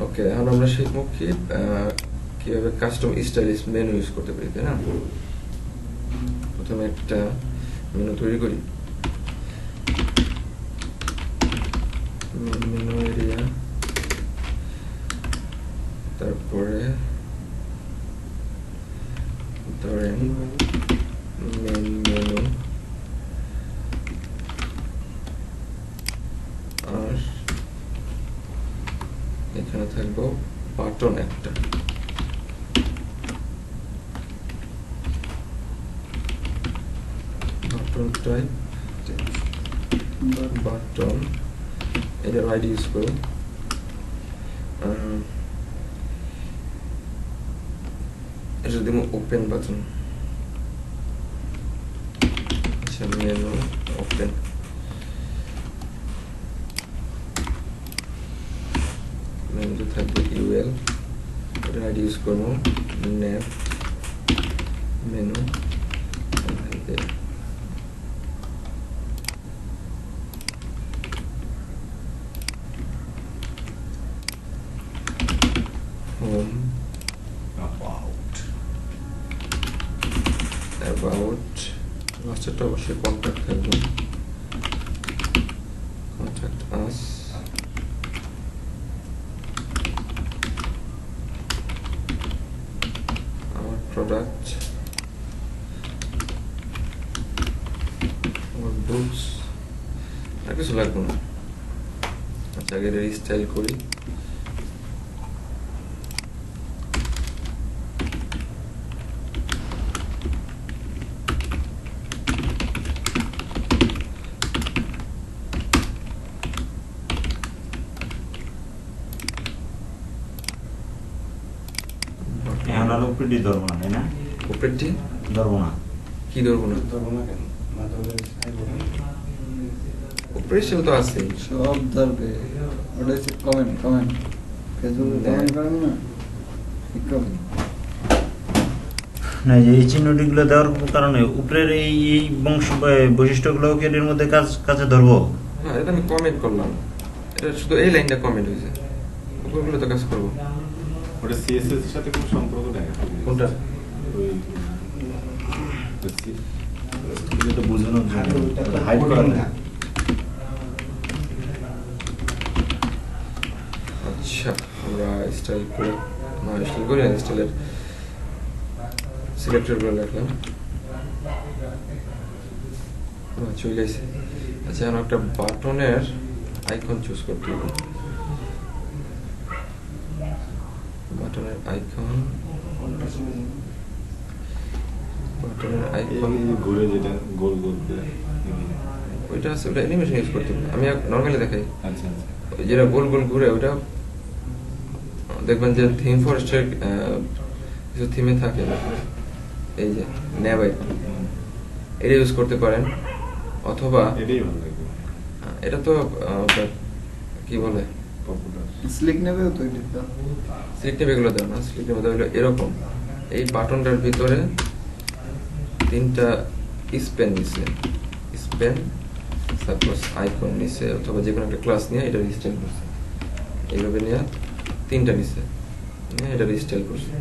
ওকে, এখন আমরা শিখবো কিভাবে কাস্টম স্টাইলিশ মেনু ইউজ করতে পারি, তাই না? প্রথমে একটা মেনু তৈরি করি। মেনু এরিয়া, তারপরে ধরেন মেন মেনু, আর এখানে থাকবো বাটন একটা। বাটন টাইপ বাটন, এটার আইডি ইউজ করো। এটা দিব ওপেন বাটন। আচ্ছা, মেনু ওপেন। মেনুতে থাকবে ইউএল, এটার আইডি ইউজ করবো নেভ মেনু। হোম, অ্যাবাউট, লাস্টেরটা অবশ্যই কন্ট্যাক্ট থাকবে, কন্ট্যাক্ট আস, আমার প্রোডাক্ট, আমার বুকস, আর কিছু লাগবে না। আচ্ছা, আগে রিস্টাইল করি। উপরেটি ধরবো না, তাই না? উপরেরটি ধরবো না। কি ধরবো না? কেন? না ধরলে উপরে সেও তো আছে, সব ধরবে। ওটা হচ্ছে কমেন্ট ফেসবুকে কমেন্ট করেন না, ঠিক করবেন না, এই চিহ্নটিগুলো দেওয়ার কারণে উপরের এই বৈশিষ্ট্যগুলোকে এর মধ্যে কাছে ধরবো। হ্যাঁ, এটা আমি কমেন্ট করলাম, এটা শুধু এই লাইনটা কমেন্ট হয়েছে, উপরগুলো তো কাজ করবো। ওটা সিএসএস এর সাথে কোনো সম্পর্ক নেই। কোনটা? এটা বোঝানোর জন্য হাইড করা না। আচ্ছা, আমরা স্টাইল করে স্টাইল করি, স্টাইলের সিলেক্টর করে রাখলাম, চলে গেছে। আচ্ছা, এখন একটা বাটনের আইকন চুজ করতে হবে। বাটনের আইকন, ঘুরে যেটা গোল গোল করে ওইটা আছে, ওটা অ্যানিমেশন ইউজ করতে হবে। আমি নর্মালি দেখাই। আচ্ছা যেটা গোল গোল ঘুরে, ওটা দেখবেন যে থিম ফরেস্টের কিছু থিমে থাকে, এই যে ন্যাব আইকন, এটা ইউজ করতে পারেন। অথবা এটাই ভালো লাগবে, এটা তো কি বলে, পপুলার স্লিক নেবেও তো এটা। স্লিক নেবে এগুলো দেয় না, স্লিক নেবে হলো এরকম, এই বাটনটার ভিতরে তিনটা স্পেন নিছে, স্পেন সাপোজ আইকন নিছে, অথবা যে কোনো একটা ক্লাস নিয়ে এটা রিস্টাইল করছে, এইভাবে নিয়ে তিনটা নিছে, নিয়ে এটা রিস্টাইল করছে,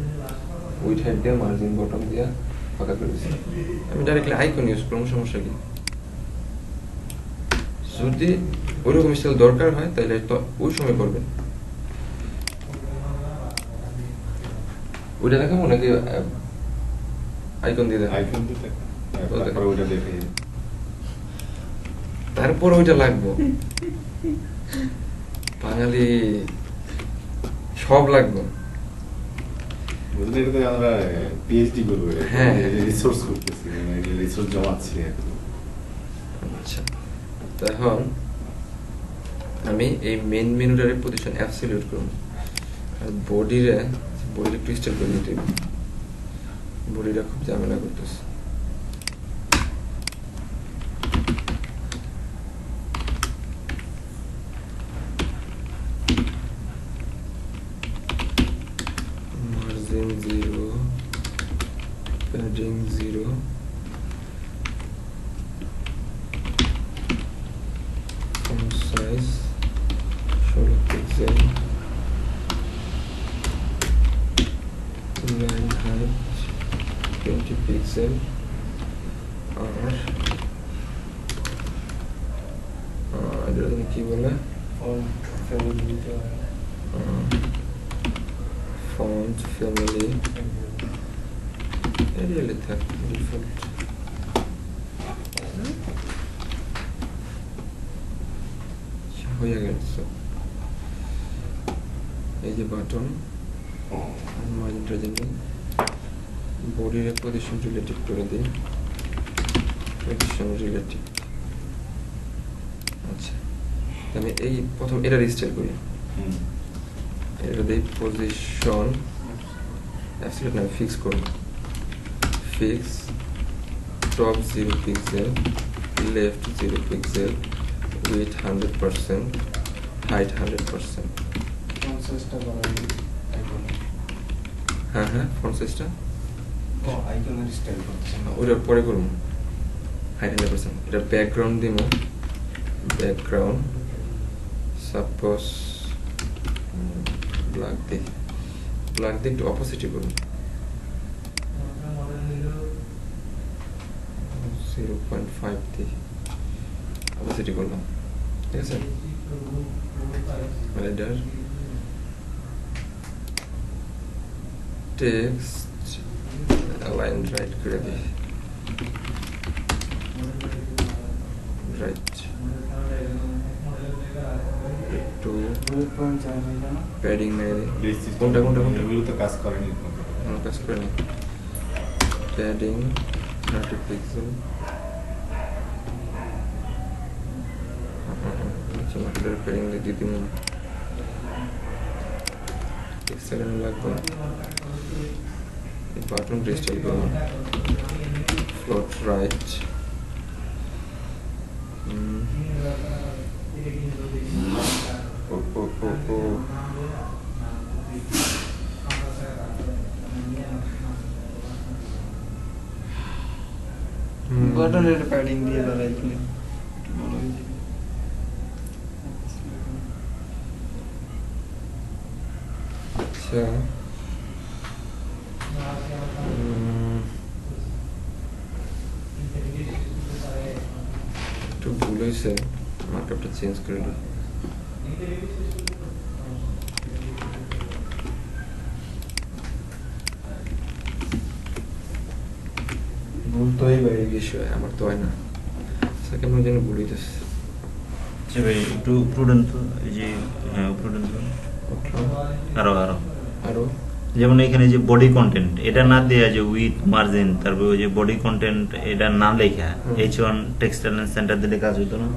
উইথ হাইট দিয়ে মার্জিন বটম দিয়ে ফাঁকা করে দিচ্ছে। আমি ডাইরেক্টলি আইকন ইউজ করবো, সমস্যা কি? যদি ওইরকম স্টাইল দরকার হয় তাহলে তো ওই সময় করবেন। ওইটা দেখাবো নাকি আইকন দিয়ে দেখাবো? আইকন দিতে তারপর ওটা দেখে তারপর ওইটা লাগবো, বাঙালি সব লাগবে। বুঝলি, এটা তো আমরা পিএইচডি করবো, হ্যাঁ, রিসোর্স করতেছি, রিসোর্স জমাচ্ছি এখন। আচ্ছা, তখন আমি এই মেন মেনুটারে পজিশন অ্যাবসলিউট করব, আর বডিটা ক্রিস্টাল করে নিতে হবে। বডিটা খুব ঝামেলা করতেছে। Margin 0, padding 0, font size 16 pixel, 30 pixel আর এটা কি বলে ফন্ট ফ্যামিলি এরিয়ালে থাক ডিফল্ট হয়ে গেছে। এই যে বাটন মার্জিনটা জেনে বডির পজিশন রিলেটিভ করে দিই, পজিশন রিলেটিভ। আচ্ছা আমি এই প্রথম এটা রিস্টাইল করি, এটা দিই পজিশন অ্যাবসলিউট না ফিক্স করব, fix top 0 pixel, left 0 pixel, with 100%, height 100%। হ্যাঁ হ্যাঁ ফন্ট সাইজটা ওটার পরে করুন, হাইট 100%। এটা ব্যাকগ্রাউন্ড দিব, ব্যাকগ্রাউন্ড সাপোজ ব্ল্যাক দিই, ব্ল্যাক দিয়ে একটু অপোজিটই করুন, 0.5 দিই, অপোজিটই করলাম, ঠিক আছে। এটার টেক্সট অ্যালাইন রাইট করে দিই, রাইট একটু প্যাডিং মেরে দিই। কোনটা এগুলো কাজ করেনি, কাজ করে নি, প্যাডিং 30 পিক্সেল, প্যাডিং দিয়ে দিন, সেকেন্ড লাগবে। বাটন রিস্টাইল করুন, ফ্লোট রাইট, বাটনের প্যাডিং দিয়ে বানাইছিলেন। আচ্ছা একটু ভুল হয়েছে, মার্কআপটা চেঞ্জ করে দিই। ভুল তো এই বাইরে বিষয়, আমার তো হয় না, কেমন যেন ভুল হইতেছে। আচ্ছা ভাই একটু প্রুডেন্ট তো, এই যে হ্যাঁ প্রুডেন্ট তো আরো আরো আরো যেমন এখানে যে বডি কন্টেন্ট এটা না দেয়া, যে উইথ মার্জিন, তারপর ওই যে বডি কন্টেন্ট এটা না লেখা, H1 টেক্সটাইল সেন্টার দিলে কাজ হতো না?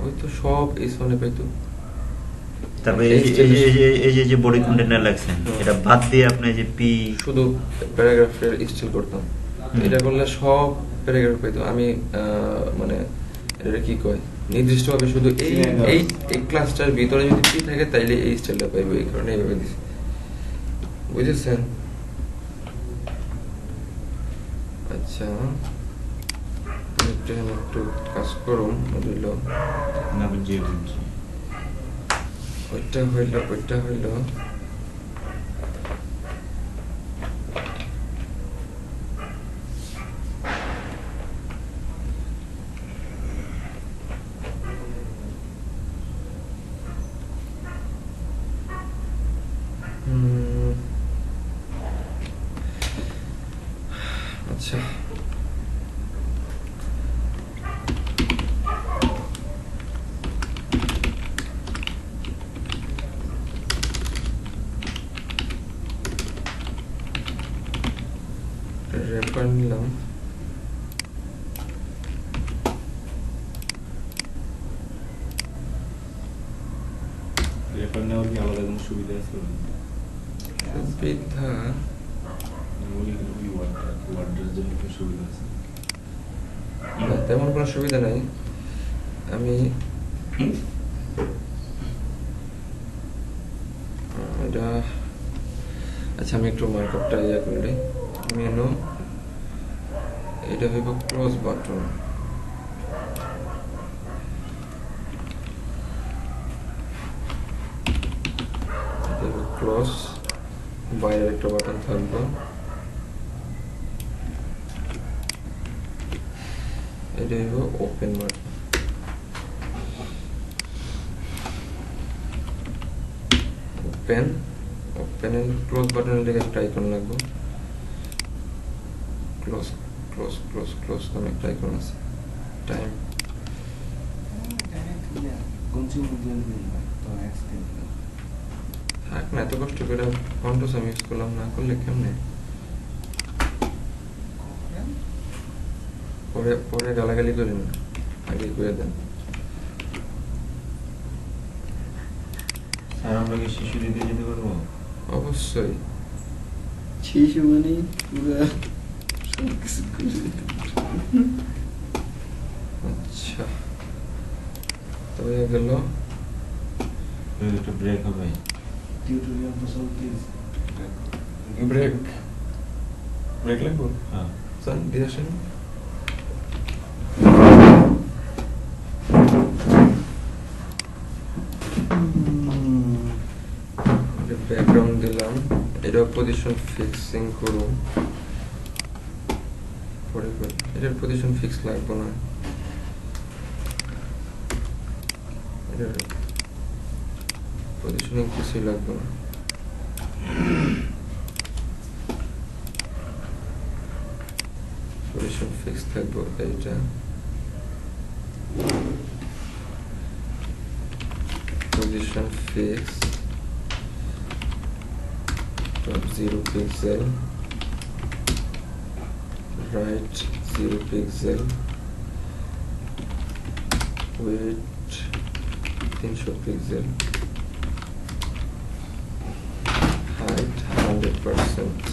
ওই তো সব এই সোনে পাইতো। তারপরে এই যে বডি কন্টেন্ট লাগছেন এটা বাদ দিয়ে আপনি যে পি শুধু প্যারাগ্রাফের স্টাইল করতাম, এটা করলে সব প্যারাগ্রাফ পাইতো। আমি মানে এটা কি কয় নির্দিষ্টভাবে শুধু এই এই এই ক্লাসটার ভিতরে যদি পি থাকে তাইলে এই স্টাইলটা পাইবো, এই কারণে এইভাবে দিছি, বুঝেছেন? আচ্ছা একটু কাজ করুন, বুঝলো? ওইটা হইল আচ্ছা রেফার নিলাম, রেফার নেওয়ার কি আলাদা কোনো সুবিধা আছে? সুবিধা ওয়ার্ডের জন্য কি সুবিধা আছে? না, তেমন কোনো সুবিধা নাই। আমি এটা আচ্ছা আমি একটু মার্কআপটা ইয়ে করলে মেনু, এটা হইব ক্লোজ বাটন, ক্লোজ, বাইরের একটা বাটন থাকবে এটা হইব open mark, open open and close বাটনের দিকে একটা আইকন লাগবে, ক্লোজ ক্লোজ ক্লোজ ক্লোজ নামে একটা আইকন আছে, টাইম থাক না, এত কষ্ট করে ফন্টস আমি ইউজ করলাম, না করলে কেমনে পরে পরে গালাগালি করেন না, আগে করে দেন। স্যার আমরা কি শিশু দিতে যেতে পারবো? অবশ্যই শিশু মানে পুরো সব কিছু করে দিতে পারে। আচ্ছা তো হয়ে গেল, একটু ব্রেক হবে। ব্রেক ব্রেক লাগবে। হ্যাঁ স্যার দিয়ে আসেন। ব্যাকগ্রাউন্ড দিলাম, এটা পজিশন ফিক্সিং করুন, পরে করি। এটার পজিশন ফিক্স লাগবে না, এটার পজিশনিং কিছুই লাগবে না। পজিশন ফিক্স থাকবে এইটা, position fix top 0 pixel, right 0 pixel, width 300 pixel, height 100%.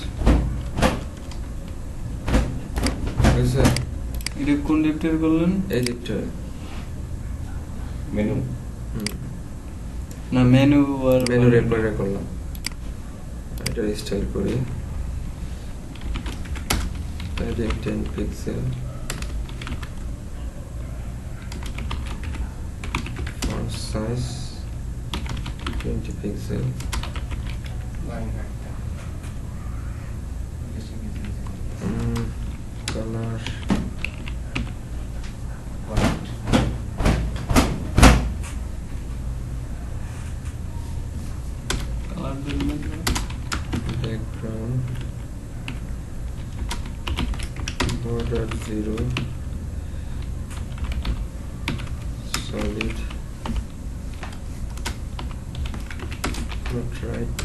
বুঝছে? এটা কোন ডিপটার করলেন? এই দিকটা মেনু না মেনু আর মেনু রেকর্ড করলাম, এটা স্টাইল করি, padding 10 pixel, font size 20 pixel, color colour দিলেন background border 0 solid not right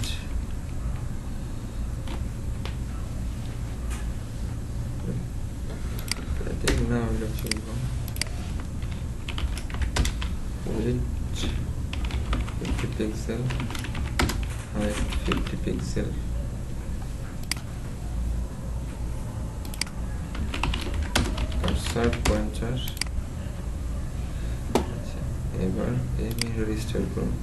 I think now let's go width 50 pixel, height 50 pixel, cursor pointer। আচ্ছা এবার এই মেনু রিস্টার্ট করুন,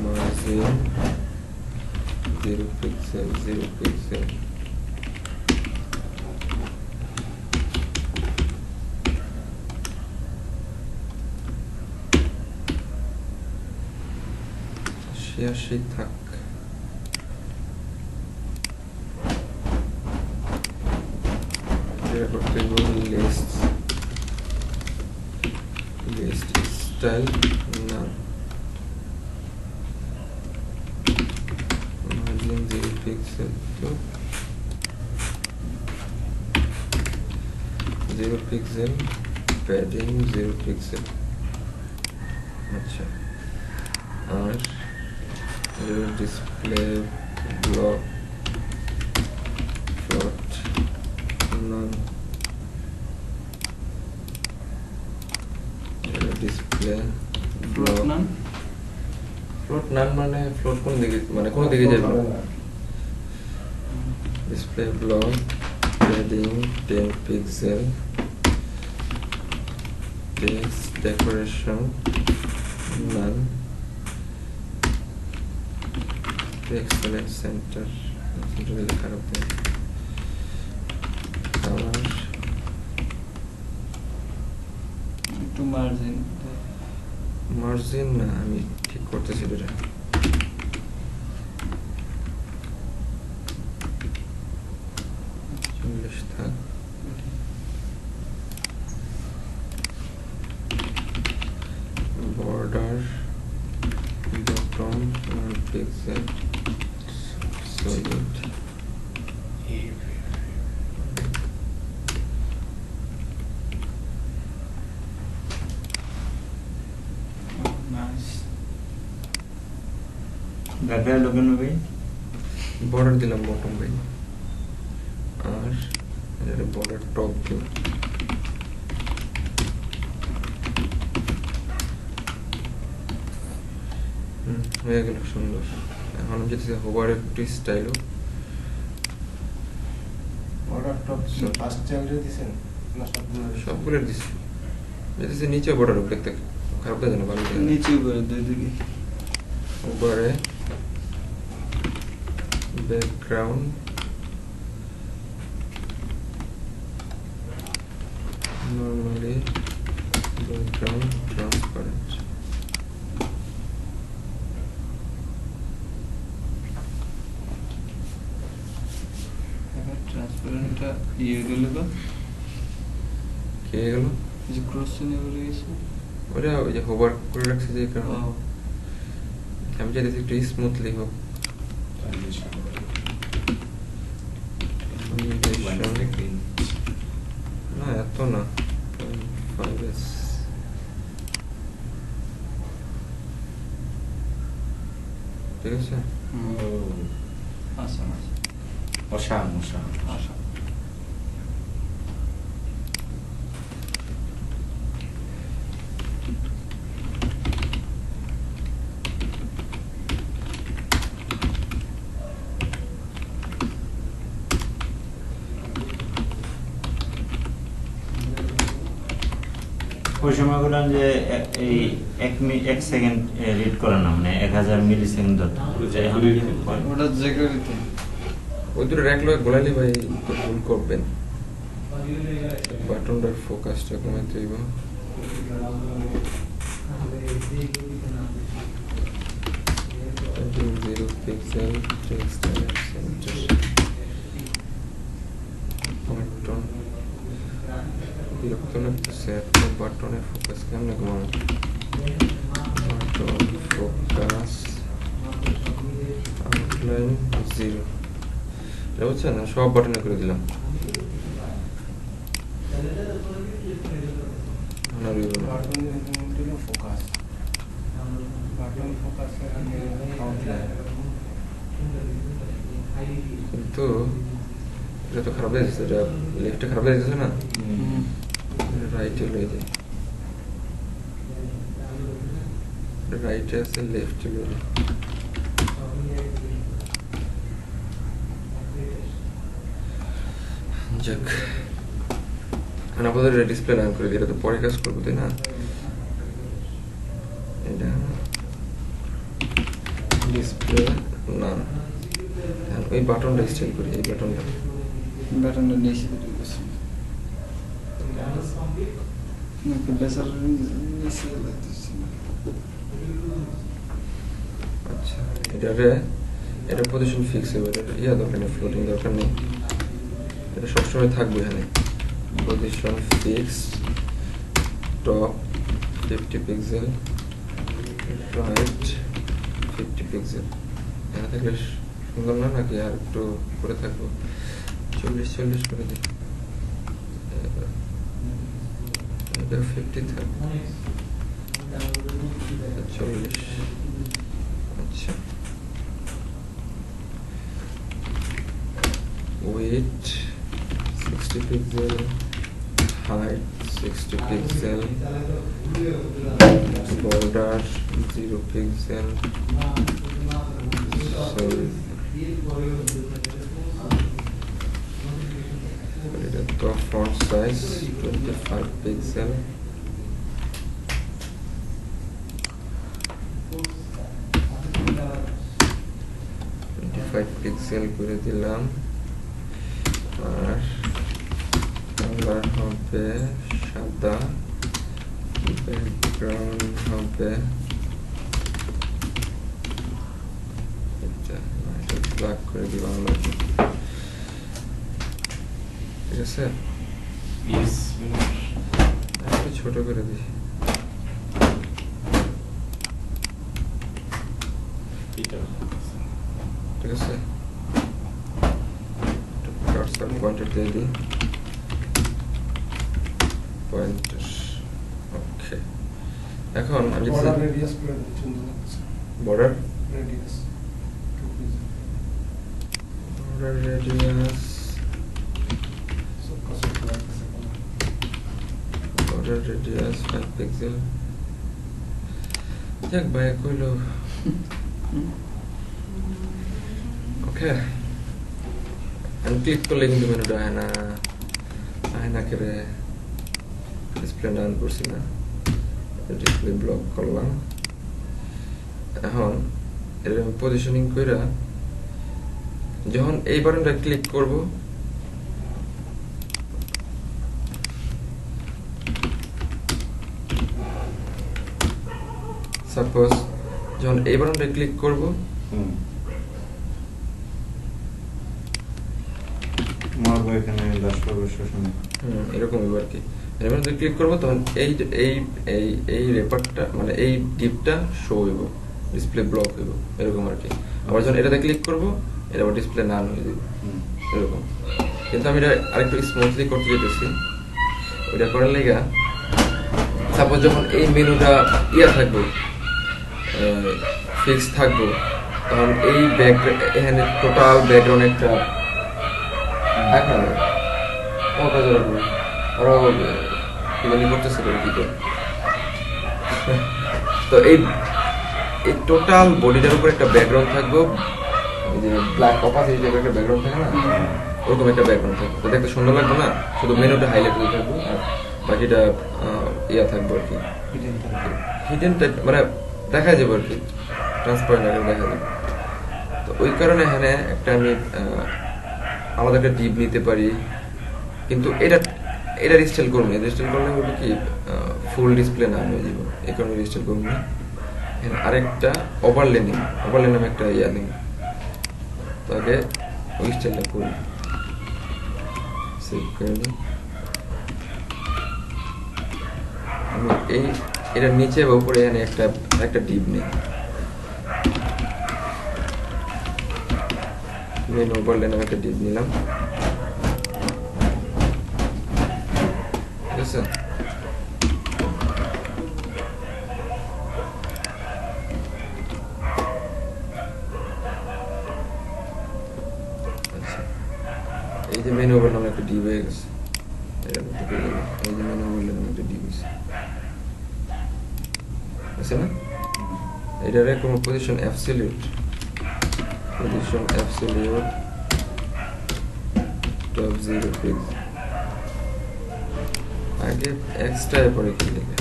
margin 0 pixel 0 pixel, শেয়ার থাক, এটা করতে গেলে লিস্ট লিস্ট স্টাইল না, মার্জিন 0 পিক্সেল, তো 0 পিক্সেল, প্যাডিং 0 পিক্সেল। আচ্ছা আর ডিসপ্লে ব্লক ফ্লোট নান, ডিসপ্লে ফ্লোট নান, ফ্লোট নান মানে ফ্লোট কোন দিকে, মানে কোন দিকে যাবে, display block padding 10 pixel, text decoration নান, এক্সেলেন্ট সেন্টার সেন্টারে খারাপ নেই, কালার একটু মার্জিন মার্জিন না, আমি ঠিক করতেছি এটা, 40 থাক। border bottom 1 pixel solid গার্ডার লোকেন ভাই border দিলাম bottom ভাই আর এর border top দিলাম হয়ে গেল সুন্দর এখন আমি যেতে হোভারের টুইস্ট স্টাইলও বর্ডার টপ ফার্স্ট চ্যানেলে দিবেন না সবগুলো দিছি যেতে নিচে বর্ডার দেখতে খারাপ লাগে না ভালো লাগে নিচে উপরে দুই দিকে উপরে ব্যাকগ্রাউন্ড normally background transparent ট্রান্সপারেন্টটা ইয়ে গেল তো কে গেল যে ক্রস চিহ্ন বলে গেছে ওটা ওই যে হোভার করে রাখছে যে কারণে আমি চাইতেছি একটু স্মুথলি হোক না এত না 5s ঠিক আছে আচ্ছা মশা মশা আচ্ছা ওই সময় বললাম যে এই 1 সেকেন্ড রিড করে না মানে 1000 মিলি সেকেন্ড ধরতে ওটা যে করিতে ওই দুটো র্যাক লয়ে গোলালি ভাই তো ভুল করবেন বাটনটার ফোকাসটা কমাইতে হইব zero pixel text center button বিরক্ত লাগতেছে এত বাটনের ফোকাস কেমনে কমানো বাটন ফোকাস আউটলাইন 0 এটা বুঝছেন না সব বাটনে করে দিলাম বাটন দিলে ফোকাস বাটন ফোকাস আউটলাইন কিন্তু এটা তো খারাপ লাগছে এটা লেফটে খারাপ লাগছে না রাইটে লয়ে যায় রাইটে আছে লেফটে লয়ে যায় যাক আপাতত ডিসপ্লে রান করে দিই এটা তো পরে কাজ করবো তাই না এটা ডিসপ্লে না ওই বাটনটা স্টাইল করি এই বাটনটা বাটনটা নিচে দিয়ে গেছে নাকি বেসার নিচে লাগতেছে আচ্ছা এটা পজিশন ফিক্স হবে এটা ইয়া দরকার নেই ফ্লোটিং দরকার নেই এটা সবসময় থাকবে এখানে position fix top 50 pixel right 50 pixel এখানে থাকলে সুন্দর না নাকি আর একটু করে থাকবো 40 করে দিই এটা 50 থাকবে 40 আচ্ছা weight 60 pixel height 60 pixel border 0 pixel solid the font size 25 pixel pixel করে দিলাম আর কালার হবে সাদা ব্যাকগ্রাউন্ড হবে এটা ব্ল্যাক করে দিলাম ঠিক আছে, ইয়েস একটু ছোট করে দিই। এটা ঠিক আছে, কার্সার পয়েন্টার দিয়ে দিই, পয়েন্টার। ওকে, এখন আমি Border radius করে দিচ্ছেন border radius 2 pixel. Border radius So cos of black second. Border radius 5 pixel. যাক ভাই কইলো। ওকে, আমি ক্লিক করলে কিন্তু মেনুটা আয় না করে ডিসপ্লে ডান করছি না, ডিসপ্লে ব্লক করলাম। এখন এরকম পজিশনিং কইরা যখন এই বাটনটা ক্লিক করব, সাপোজ যখন এই বাটনটা ক্লিক করব, মারবো এখানে দর্শক শোষণে। এরকম আর কি। এবার যদি ক্লিক করবো তখন এই যে এই রেপারটা মানে এই ডিপটা শো হইব, ডিসপ্লে ব্লক হইব, এরকম আর কি। আবার যখন এটাতে ক্লিক করবো এটা আবার ডিসপ্লে নান হয়ে যাবে, এরকম। কিন্তু আমি এটা আরেকটু স্মুথলি করতে যেতেছি। ওইটা করার লেগা সাপোজ যখন এই মেনুটা থাকবো, ফিক্স থাকবো, তখন এই এখানে টোটাল ব্যাকগ্রাউন্ড একটা তো এই টোটাল বডিটার উপর একটা ব্যাকগ্রাউন্ড থাকবো, এই যে ব্ল্যাক অপাসিটি টাইপের একটা ব্যাকগ্রাউন্ড থাকে না, ওরকম একটা ব্যাকগ্রাউন্ড থাকবে। তো দেখতে সুন্দর লাগবে না, শুধু মেনুটা হাইলাইট হয়ে থাকবো আর বাকিটা থাকবো আর কি, হিডেন টাইপ, মানে দেখা যাবে আর কি, ট্রান্সপারেন্ট আকারে দেখা যাবে। তো ওই কারণে এখানে একটা আমি আলাদা একটা ডিপ নিতে পারি, কিন্তু এটা রিস্টেল করবো না। রিস্টেল করলে হবে কি ফুল ডিসপ্লে না হয়ে যাবে, এই কারণে রিস্টেল করবো না। আরেকটা ওভারলে নিই, ওভারলে নামে একটা নিই। তো আগে ওই স্টাইলটা করি, সেভ করে নিই। আমি এটার নিচে বা উপরে এখানে একটা ডিপ নিই, মেন ওভারলে নামে একটা ডিপ নিলাম। ঠিক আছে, এই যে মেনু ওভার নামে একটা ডিপ হয়ে গেছে, এই যে মেনু ওভার নামে একটা ডিপ হয়েছে, আছে না? এটার কোনো পজিশন অ্যাবসলিউট টপ 0 পিক্সেল, আগে এক্সট্রা পরে কি লিখে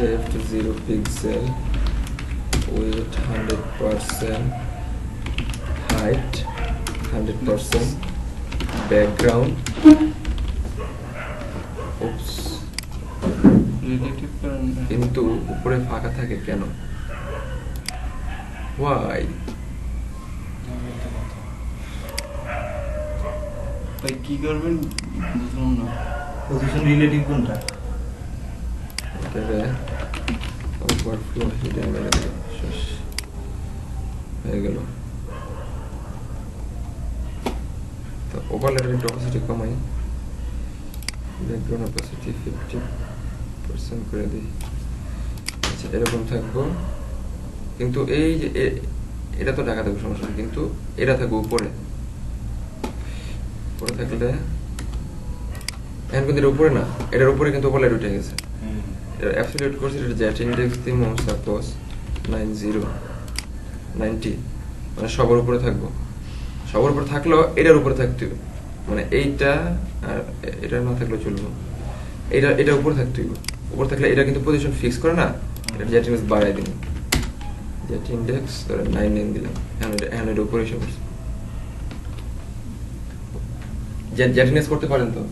left 0 pixel with 100% height, 100% background. Oops. কিন্তু উপরে ফাঁকা থাকে কেন? Why? ভাই কি করবেন বুঝলাম না। পজিশন রিলেটিভ কোনটা? এটারে ওভারফ্লো হিডেন মেরে দিল, শেষ হয়ে গেল। তো ওভারলেটের একটু অপাসিটি কমাই, ব্যাকগ্রাউন্ড অপাসিটি 50% করে দিই। আচ্ছা, এরকম থাকবো, কিন্তু এই যে এটা তো ঢাকা থাকবে, সমস্যা নেই, কিন্তু এটা থাকবে উপরে। উপরে থাকলে এখন কিন্তু এটা উপরে না, এটার উপরে কিন্তু ওভারলেট উঠে গেছে। এটা অ্যাবসলিউট করছি, এটা জেট ইন্ডেক্স দিমো সাপোজ 90, মানে সবার উপরে থাকবো। সবার উপরে থাকলেও এটার উপরে থাকতে হবে, মানে এইটা আর এটা না থাকলেও চলবে, এটা উপরে থাকতে হবে। উপরে থাকলে এটা কিন্তু পজিশন ফিক্স করে না, এটা জেট ইন্ডেক্স বাড়াই দিন, জেট ইন্ডেক্স ধরে 9 দিলাম, এখন এটা উপরে এসে পড়ছে। জেট ইন্ডেক্স করতে পারেন তো?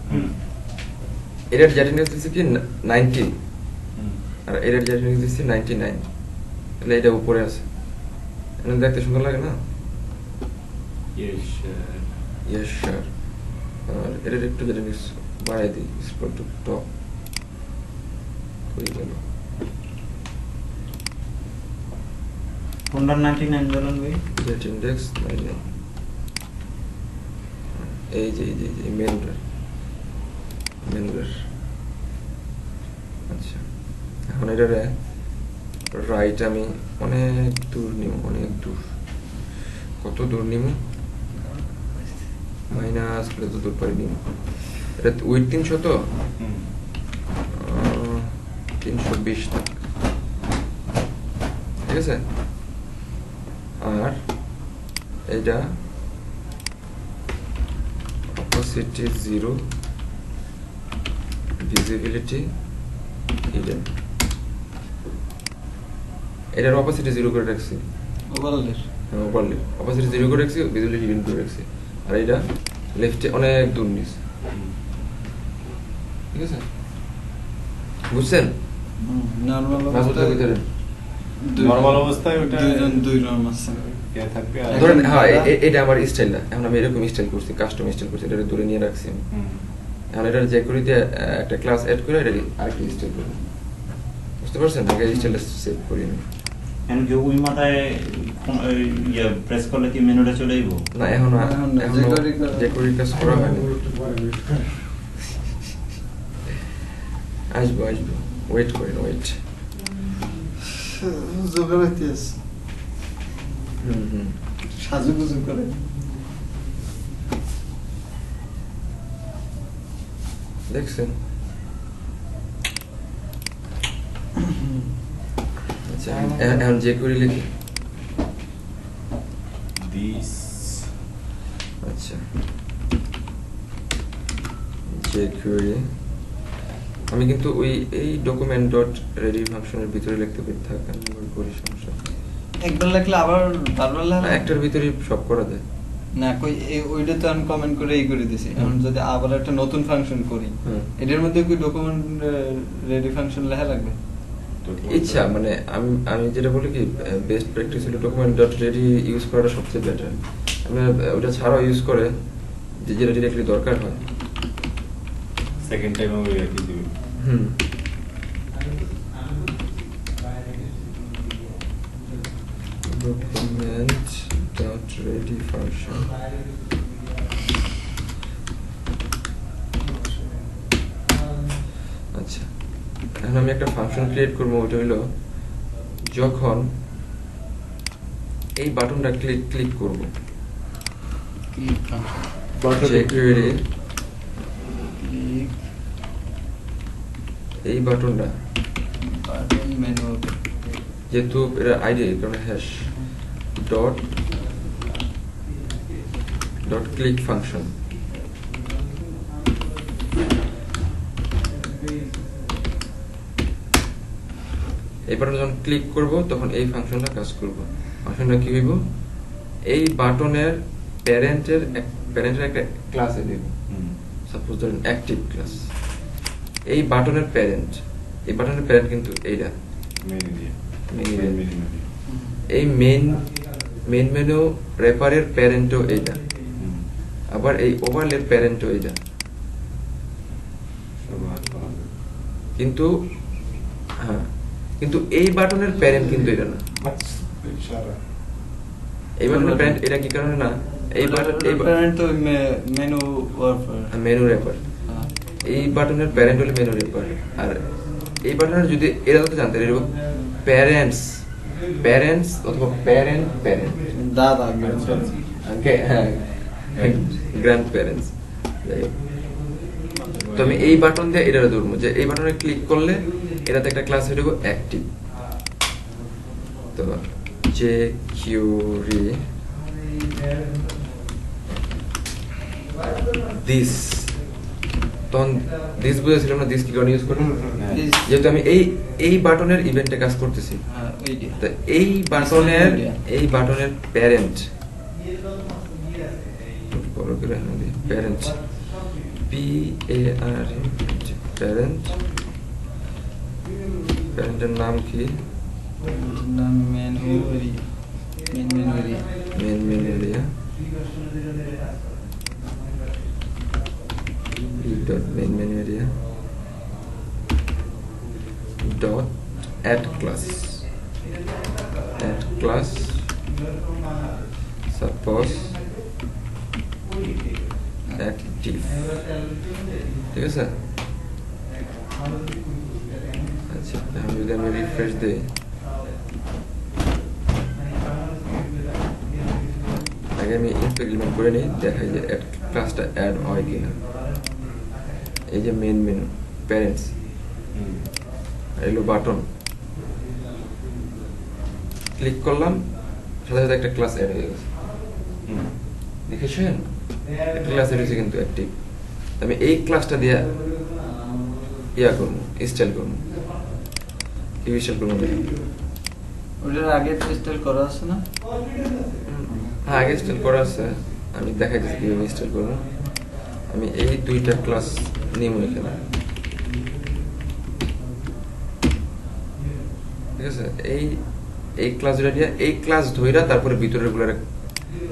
এটার জেট ইন্ডেক্স দিচ্ছে কি 90, আর এটার জেট ইন্ডেক্স দিচ্ছে 99, তাহলে এটা উপরে আছে, দেখতে সুন্দর লাগে না? Yes, yes sir. আর এটার একটু যেটা বাড়াই দিই, স্ক্রল টু টপ হয়ে গেল। কোনটা 99 বলেন ভাই? গেট ইন্ডেক্স 99, এই যে মেনুটার। আচ্ছা, এখন এটারে রাইট আমি অনেক দূর নিব, অনেক দূর। কত দূর নিব? মাইনাস করে তো দূর পারি নিব। এটা উইথ 300 তো 320 থাক, ঠিক আছে। আর এটা opacity 0, visibility hidden। এটার opacity 0 করে রাখছি, ওভারঅলের ওভারলে opacity 0 করে রাখছি, visibility hidden করে রাখছি। আর এটা লেফটে অনেক দূর নিস, ঠিক আছে, বুঝছেন? নরমাল না বুঝতে ভিতরে নরমাল অবস্থায় ওটা দুই জন আছে কে থাকবে আর ধরেন, হ্যাঁ এটা আমার স্টাইল না, এখন আমি এরকম স্টাইল করছি, কাস্টম স্টাইল করছি, এটা দূরে নিয়ে রাখছি আমি। এখন এটা যে করি দিয়ে একটা ক্লাস অ্যাড করে এটা আরেকটা স্টাইল করব, বুঝতে পারছেন? আগে স্টাইলটা সেভ করি আমি। এখন কি ওই মাথায় প্রেস করলে কি মেনুটা চলে যাবো? না এখন এখন না, যে করি কাজ করা হয়নি। আসবো ওয়েট করেন, ওয়েট। জোগাড়াইতে আছে সাজুগুজু করে। দেখছেন? আচ্ছা, এখন যে করি লিখি। দিস আচ্ছা, যে কোয়েরি আমি কিন্তু এই ডকুমেন্ট ডট রেডি ফাংশনের ভিতরে লিখতে পারি, থাক আমি করি, সমস্যা একবার লিখলে আবার বারবার না, লেখা একটার ভিতরে সব করা যায় না। কই ওইটা তো আমি কমেন্ট করে করে দিছি। এখন যদি আবার একটা নতুন ফাংশন করি, এটার মধ্যে কি ডকুমেন্ট রেডি ফাংশন লেখা লাগবে? ইচ্ছা, মানে আমি যেটা বলি কি, বেস্ট প্র্যাকটিস হলো ডকুমেন্ট ডট রেডি ইউজ করাটা সবচেয়ে বেটার। আমি ওটা ছাড়াও ইউজ করে যেটা ডিরেক্টলি দরকার হয়। সেকেন্ড টাইম আমি একই দিই। ডকুমেন্ট ডট রেডি ফাংশন, আচ্ছা, এখন আমি একটা ফাংশন ক্রিয়েট করবো। ওইটা হলো যখন এই বাটনটা ক্লিক করব, jQuery এই বাটনটা, মেনু যেহেতু এটা আইডি কারণ হ্যাশ ডট ক্লিক ফাংশন, এই বাটন যখন ক্লিক করব তখন এই ফাংশনটা কাজ করব। ফাংশনটা কি হইব? এই বাটনের প্যারেন্টের একটা ক্লাসে দেব, সাপোজ ধরেন অ্যাক্টিভ ক্লাস। এই বাটনের প্যারেন্ট কিন্তু এইটা এই মেইন মেনু রেপারের প্যারেন্টও এইটা, আবার এই ওভারলের প্যারেন্টও এইটা। কিন্তু হ্যাঁ, কিন্তু এই বাটনের প্যারেন্ট কিন্তু এটা না। এই বাটনের প্যারেন্ট এটা কি কারণে না? এই প্যারেন্ট তো মেনু রেপার, এই বাটনের প্যারেন্ট হলো মেনু রেপার। আর এই বাটনের যদি এরা তো জানতে এরকম প্যারেন্টস অথবা প্যারেন্ট দাদা গ্র্যান্ড প্যারেন্টস। তো আমি এই বাটন দিয়ে এটা ধরবো যে এই বাটনে ক্লিক করলে এটাতে একটা ক্লাস হয়ে যাবো অ্যাক্টিভ। তো jQuery দিস, তখন দিস বুঝেছিলাম না, দিস কি কারণে ইউজ করি? যেহেতু আমি এই বাটনের ইভেন্টে কাজ করতেছি, তো এই বাটনের প্যারেন্ট প্যারেন্ট প্যারেন্টের নাম কি? Main menu area. dot main menu area dot add class suppose active ঠিক আছে আচ্ছা এখন যদি আমি রিফ্রেশ দিই আগে আমি ইমপ্লিমেন্ট করে নিই দেখাই যে ক্লাসটা অ্যাড হয় কিনা এই যে মেন মেনু প্যারেন্টস এলো বাটন ক্লিক করলাম সাথে সাথে একটা ক্লাস অ্যাড হয়ে গেছে দেখেছেন একটা ক্লাস অ্যাড হয়েছে কিন্তু অ্যাক্টিভ আমি এই ক্লাসটা দিয়ে ইয়া করবো ইনস্টল করবো কি ইনস্টল করবো ওটার আগে ইনস্টল করা আছে না? হ্যাঁ আগে ইনস্টল করা আছে আমি দেখাই দিচ্ছি কিভাবে ইনস্টল করবো আমি এই দুইটা ক্লাস নিব এখানে ঠিক আছে এই ক্লাস দিয়ে এই ক্লাস ধইরা তারপরে ভিতরের গুলো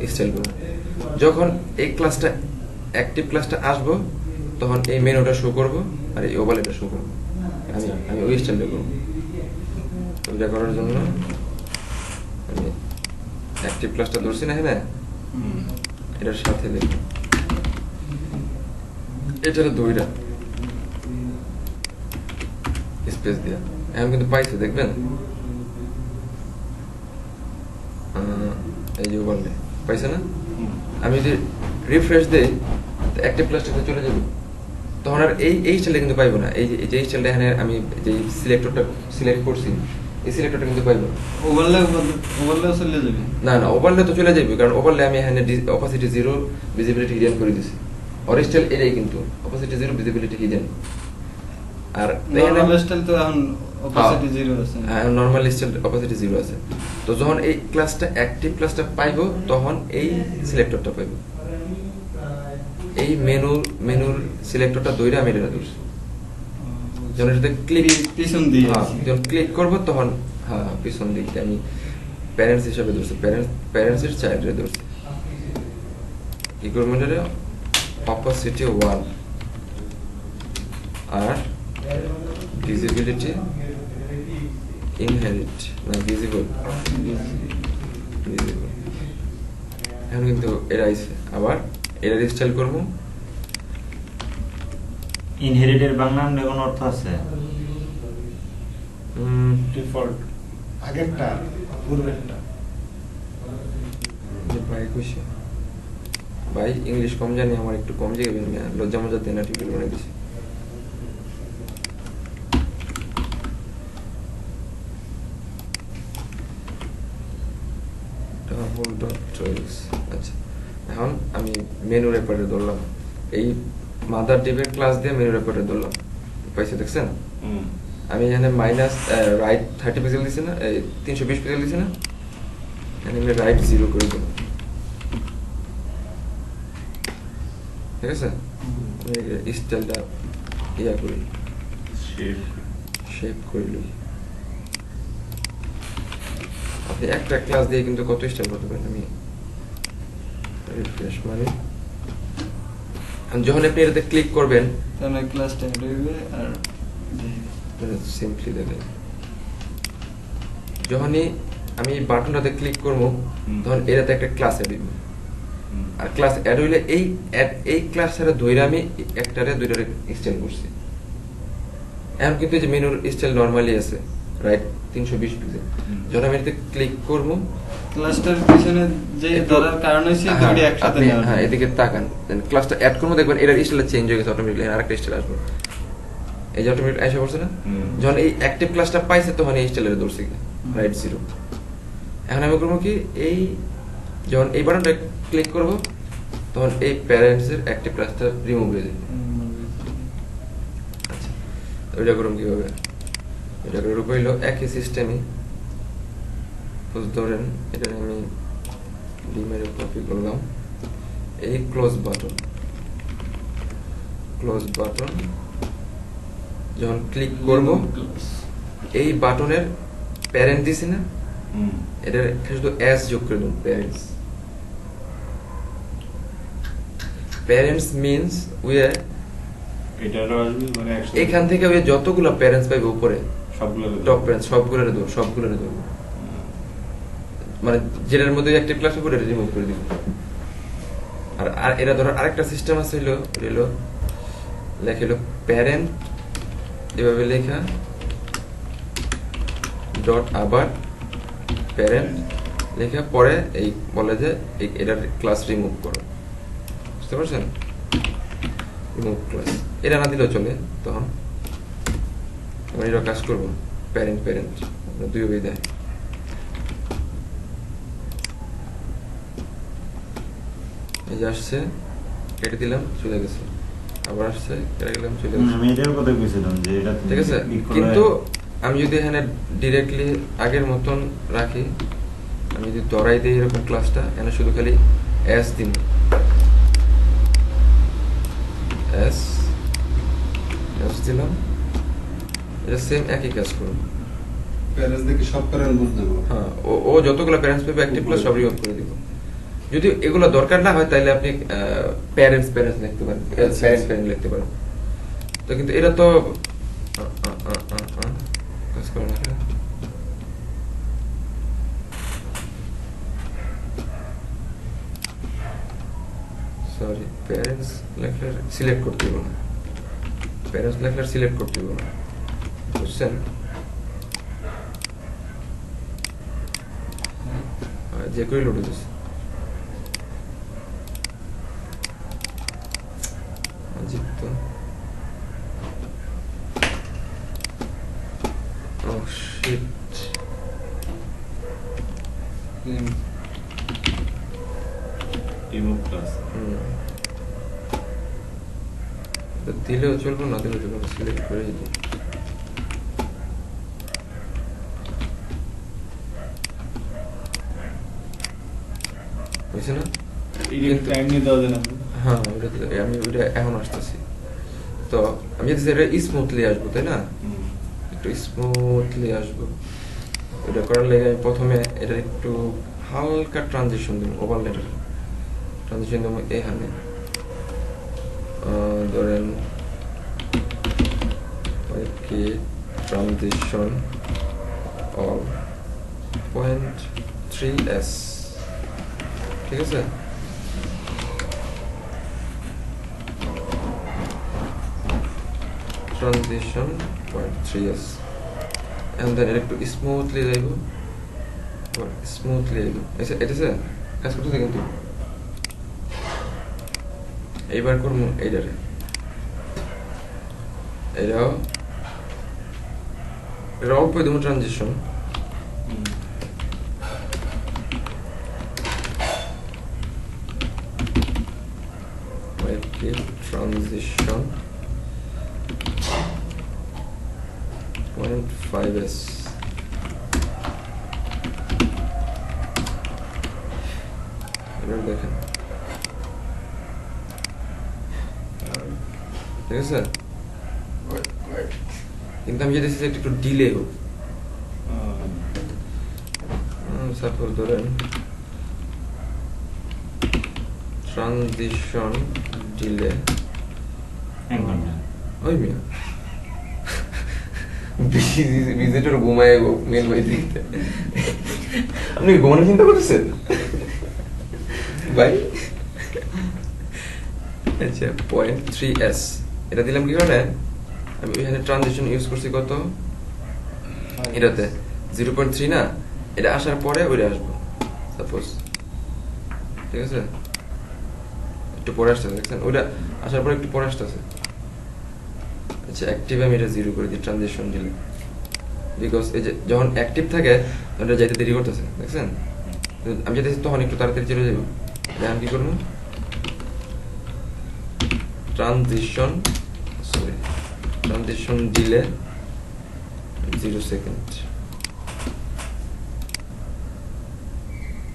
ইনস্টল করব যখন এই ক্লাসটা অ্যাক্টিভ ক্লাসটা আসবো তখন এই মেনুটা শো করব আর এই ওভারলেটা শো করব আমি ওই ইনস্টল করব এটা করার জন্য আমি অ্যাক্টিভ ক্লাসটা ধরছি না হ্যাঁ এটার সাথে দেখো এটার দুইটা স্পেস দিয়া এখন কিন্তু পাইছে দেখবেন এই যে ওভারলে পাইছে না আমি যদি রিফ্রেশ দেই অ্যাক্টিভ ক্লাসটাতে চলে যাবে তখন আর এই স্টাইলটা কিন্তু পাইবো না এই যে স্টাইলটা এখানে আমি যে সিলেক্টরটা সিলেক্ট করছি এই সিলেক্টরটা কিন্তু পাইবো ওভারলে চলে যাবে না ওভারলে তো চলে যাবে কারণ ওভারলে আমি এখানে অপাসিটি 0 ভিজিবিলিটি হিডেন করে দিছি অরিজিনাল এটাই কিন্তু অপাসিটি 0 ভিজিবিলিটি হিডেন আর নরমাল স্টাইল তো এখন অপাসিটি 0 আছে হ্যাঁ নরমাল স্টাইল অপাসিটি 0 আছে তো যখন এই ক্লাসটা অ্যাক্টিভ ক্লাসটা পাইবো তখন এই সিলেক্টরটা পাইবো এই মেনুর সিলেক্টরটা দইরা আমি এটা ধরছি যখন এটাতে ক্লিক পিছন দিয়ে যখন ক্লিক করব তখন হ্যাঁ পিছন দিকে আমি প্যারেন্টস হিসেবে ধরছি প্যারেন্টসের চাইল্ডরে ধরছি কি করবো এটা অপাসিটি 1 আর ভিজিবিলিটি ইনহেরিট না ভিজিবল এখন কিন্তু এটা আইছে আবার এটা রিস্টাইল করব ইনহেরিটের বাংলা নামে কোনো অর্থ আছে ডিফল্ট আগেরটা পূর্বেরটা ভাই খুশি ভাই ইংলিশ কম জানি আমার একটু কম জায়গায় লজ্জা মজা দেনা ঠিক করে দিছি আচ্ছা এখন আমি মেনু রেপারে ধরলাম এই মাদার ডিভের ক্লাস দিয়ে মেনু রেপারে ধরলাম পাইছে দেখছেন আমি এখানে মাইনাস রাইট 30 পিক্সেল দিছি না 320 পিক্সেল দিছি না এখানে রাইট 0 করে দেব ঠিক আছে আমি স্টাইলটা ইয়া করি শেপ করি আপনি একটা ক্লাস দিয়ে কিন্তু কত স্টাইল করতে পারেন আমি রিফ্রেশ মানে যখন আপনি এটাতে ক্লিক করবেন তাহলে ক্লাসটা হইবে আর সিম্পলি দেখেন যখনই আমি এই বাটনটাতে ক্লিক করব তখন এটাতে একটা ক্লাস অ্যাড হইবে আর ক্লাস অ্যাড হইলে এই ক্লাসটা ধইরা আমি একটারে দুইটারে এক্সটেন্ড করছি এখন কিন্তু যে মেনুর স্টাইল নরমালি আছে রাইট 320 পিক্সেল যখন আমি এটাতে ক্লিক করব ক্লাসটার পিছনে যে ধরার কারণ হইছে দুটো একসাথে নেওয়া হ্যাঁ এদিকে তাকান ক্লাসটা অ্যাড করব দেখবেন এর স্টাইল চেঞ্জ হয়ে গেছে অটোমেটিক্যালি আরেকটা স্টাইল আসবে এই যে অটোমেটিক আইসা পড়ছে না যখন এই অ্যাক্টিভ ক্লাসটা পাইছে তখন এই স্টাইলের ধরছে রাইট 0 এখন আমি করব কি এই যখন এই বাটনটা ক্লিক করব তখন এই প্যারেন্টস এর অ্যাক্টিভ ক্লাসটা রিমুভ হয়ে যাবে আচ্ছা ওইটা করব কিভাবে এটা করে রূপাইলো একই সিস্টেমই ধরেন এটা আমি ডিমের কপি করলাম এই ক্লোজ বাটন যখন ক্লিক করব এই বাটনের প্যারেন্ট দিছি না এটা শুধু এস যোগ করে দেব প্যারেন্টস মিন্স উই আর এটারও আসবে মানে একসাথে এখান থেকে ওই যতগুলো প্যারেন্টস পাইবে উপরে সবগুলো টপ প্যারেন্টস সবগুলোরে দেবো মানে যেটার মধ্যে অ্যাক্টিভ ক্লাস হবে এটা রিমুভ করে দিব। আর এরা ধরো আরেকটা সিস্টেম আছে হলো লেখা হলো প্যারেন্ট এভাবে লেখা ডট আবার প্যারেন্ট লেখা পরে এই বলে যে এটার ক্লাস রিমুভ করো, বুঝতে পারছেন? রিমুভ ক্লাস এটা না দিলেও চলে। তখন আমরা এটা কাজ করবো প্যারেন্ট দুই ভাবে দেয়। এই যে আসছে কেটে দিলাম চলে গেছে, আবার আসছে কেটে দিলাম চলে গেছে, আমি এটার কথা কইছিলাম যে এটা ঠিক আছে। কিন্তু আমি যদি এখানে ডিরেক্টলি আগের মতন রাখি, আমি যদি ধরাই দিই এরকম ক্লাসটা, এখানে শুধু খালি এস দিন, এস দিলাম, এটা সেম একই কাজ করবো। প্যারেন্টস দেখে সব প্যারেন্ট বুঝ দেবো। হ্যাঁ, ও যতগুলো প্যারেন্টস পেবে অ্যাক্টিভ ক্লাস সব রিমুভ করে দিব। যদি এগুলো দরকার না হয় তাহলে আপনি প্যারেন্টস লিখতে পারেন, প্যারেন্ট লিখতে পারেন। তো কিন্তু এটা তো কাজ করে না। সরি, প্যারেন্টস লেখার সিলেক্ট করতে দিব না, প্যারেন্টস লেখার সিলেক্ট করতে দিব না, বুঝছেন? যে করে লোড হচ্ছে Oh shit. রিমুভ ক্লাস দিলেও চলবো না দিলেও চলবো, সিলেক্ট করে দিই। বুঝছি না? টাইম নিয়ে দেওয়া যায় না। হ্যাঁ, আমি ওইটা এখন আসতেছি। তো আমি যদি এটা স্মুথলি আসবো, তাই না? একটু স্মুথলি আসবো, এটা করার লেগে আমি প্রথমে এটা একটু হালকা ট্রানজিশন দেবো, ওভারলেটার ট্রানজিশন দেবো এখানে, ধরেন কি ট্রানজিশন অল 0.3s, ঠিক আছে? ট্রানজিশন 0.3s and then একটু স্মুথলি যাইব, স্মুথলি যাইব। এটা কাজ করতেছে কিন্তু এইবার করবো এইটারে, এটা অল্প দেবো ট্রানজিশন, ট্রানজিশন 0.5s, এবার দেখেন, ঠিক আছে? কিন্তু আমি যদি একটু ডিলে হোক, সাপোজ ধরেন ট্রানজিশন ডিলে ওই মিয়া ভিজিটর ঘুমায় মেন বই দেখতে, আপনি ঘুমানোর চিন্তা করতেছেন ভাই? আচ্ছা, 0.3s এটা দিলাম কি কারণে, আমি এখানে ট্রানজিশন ইউজ করছি কত এটাতে 0.3 না, এটা আসার পরে ওইটা আসবো সাপোজ, ঠিক আছে? একটু পরে আসতেছে, দেখছেন? ওইটা আসার পরে একটু পরে আসতেছে। আচ্ছা, অ্যাক্টিভ আমি এটা 0 করে দিই ট্রানজিশন দিলে, বিকজ এই যে যখন অ্যাক্টিভ থাকে তখন এটা যাইতে দেরি করতেছে, দেখছেন? আমি যেতে তখন একটু তাড়াতাড়ি চলে যাবো। এখন কি করবো, ট্রানজিশন দিলে 0 সেকেন্ড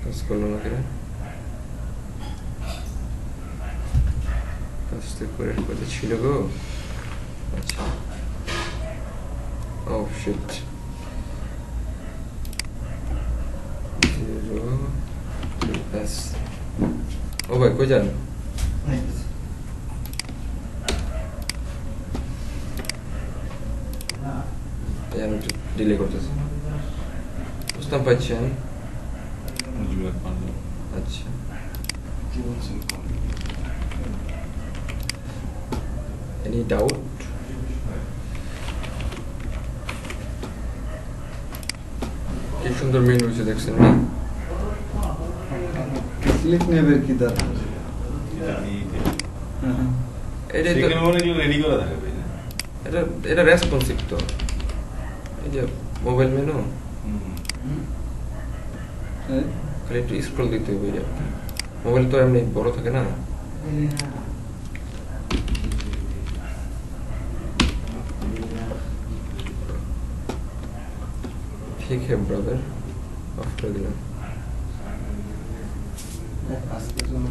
কাজ করলো না, কেন কাজটা করে কথা ছিল গো। আচ্ছা, ও শিট, 0s। ও ভাই কই যান? ডিলে করতেছে। বুঝতে পারছেন? মুজিবুর পান্ডা। আচ্ছা, কি বলছেন? Any doubt? কি সুন্দর মেনু হয়েছে দেখছেন না? ক্লিক নেবের কি দরকার? এটা নিয়ে হ্যাঁ। এটাই তো, সেখানে মনে হয় রেডি করা থাকে ভাই না? এটা রেসপন্সিভ তো। এই যে মোবাইল মেনু, হ্যাঁ। খালি একটু স্ক্রল দিতে হবে। এটা মোবাইল তো এমনি বড় থাকে না। ঠিক है ব্রাদার, অফ করে দিলাম। আজকের জন্য